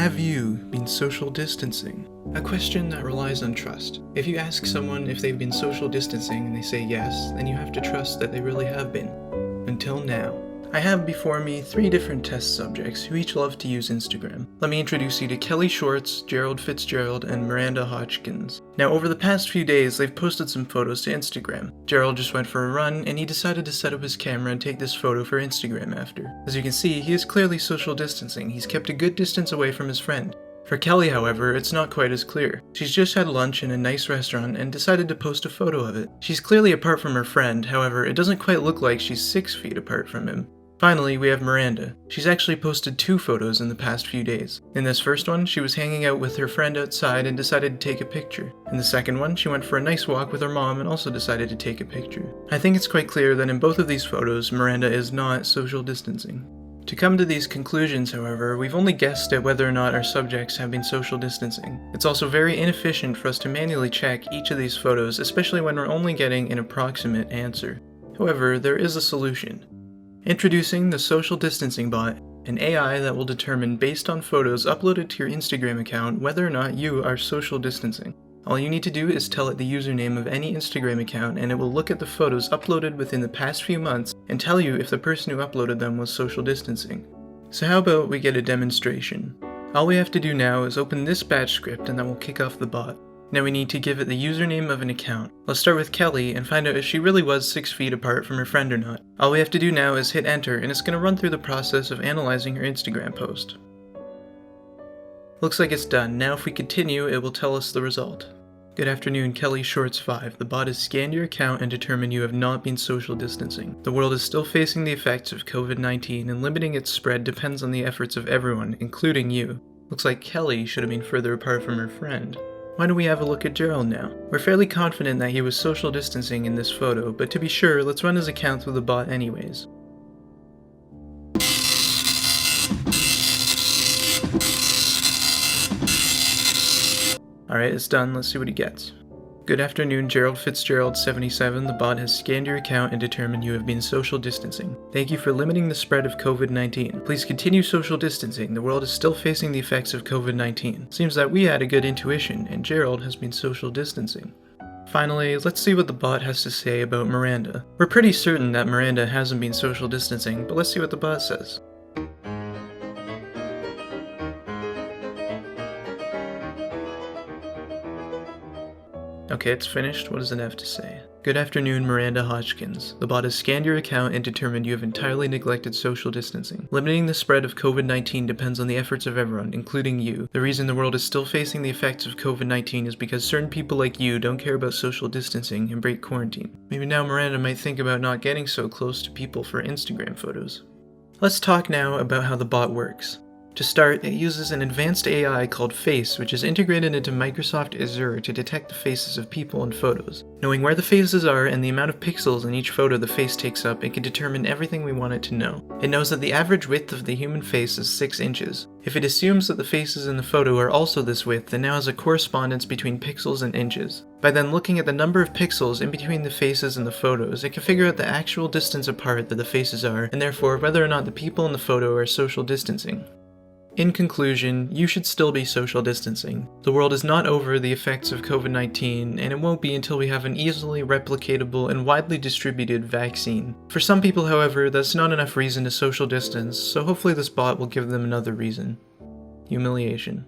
Have you been social distancing? A question that relies on trust. If you ask someone if they've been social distancing and they say yes, then you have to trust that they really have been. Until now. I have before me 3 different test subjects who each love to use Instagram. Let me introduce you to Kelly Shorts, Gerald Fitzgerald, and Miranda Hodgkins. Now, over the past few days, they've posted some photos to Instagram. Gerald just went for a run, and he decided to set up his camera and take this photo for Instagram after. As you can see, he is clearly social distancing. He's kept a good distance away from his friend. For Kelly, however, it's not quite as clear. She's just had lunch in a nice restaurant and decided to post a photo of it. She's clearly apart from her friend, however, it doesn't quite look like she's 6 feet apart from him. Finally, we have Miranda. She's actually posted 2 photos in the past few days. In this first one, she was hanging out with her friend outside and decided to take a picture. In the second one, she went for a nice walk with her mom and also decided to take a picture. I think it's quite clear that in both of these photos, Miranda is not social distancing. To come to these conclusions, however, we've only guessed at whether or not our subjects have been social distancing. It's also very inefficient for us to manually check each of these photos, especially when we're only getting an approximate answer. However, there is a solution. Introducing the Social Distancing Bot, an AI that will determine based on photos uploaded to your Instagram account whether or not you are social distancing. All you need to do is tell it the username of any Instagram account and it will look at the photos uploaded within the past few months and tell you if the person who uploaded them was social distancing. So how about we get a demonstration? All we have to do now is open this batch script and that will kick off the bot. Now we need to give it the username of an account. Let's start with Kelly and find out if she really was 6 feet apart from her friend or not. All we have to do now is hit enter and it's going to run through the process of analyzing her Instagram post. Looks like it's done. Now if we continue, it will tell us the result. Good afternoon, Kelly Shorts 5. The bot has scanned your account and determined you have not been social distancing. The world is still facing the effects of COVID-19 and limiting its spread depends on the efforts of everyone, including you. Looks like Kelly should have been further apart from her friend. Why don't we have a look at Gerald now? We're fairly confident that he was social distancing in this photo, but to be sure, let's run his account through the bot anyways. Alright, it's done. Let's see what he gets. Good afternoon, Gerald Fitzgerald 77. The bot has scanned your account and determined you have been social distancing. Thank you for limiting the spread of COVID-19. Please continue social distancing. The world is still facing the effects of COVID-19. Seems that we had a good intuition, and Gerald has been social distancing. Finally, let's see what the bot has to say about Miranda. We're pretty certain that Miranda hasn't been social distancing, but let's see what the bot says. Okay, it's finished. What does it have to say? Good afternoon, Miranda Hodgkins. The bot has scanned your account and determined you have entirely neglected social distancing. Limiting the spread of COVID-19 depends on the efforts of everyone, including you. The reason the world is still facing the effects of COVID-19 is because certain people like you don't care about social distancing and break quarantine. Maybe now Miranda might think about not getting so close to people for Instagram photos. Let's talk now about how the bot works. To start, it uses an advanced AI called Face, which is integrated into Microsoft Azure to detect the faces of people in photos. Knowing where the faces are and the amount of pixels in each photo the face takes up, it can determine everything we want it to know. It knows that the average width of the human face is 6 inches. If it assumes that the faces in the photo are also this width, it now has a correspondence between pixels and inches. By then looking at the number of pixels in between the faces and the photos, it can figure out the actual distance apart that the faces are, and therefore whether or not the people in the photo are social distancing. In conclusion, you should still be social distancing. The world is not over the effects of COVID-19, and it won't be until we have an easily replicatable and widely distributed vaccine. For some people, however, that's not enough reason to social distance, so hopefully this bot will give them another reason. Humiliation.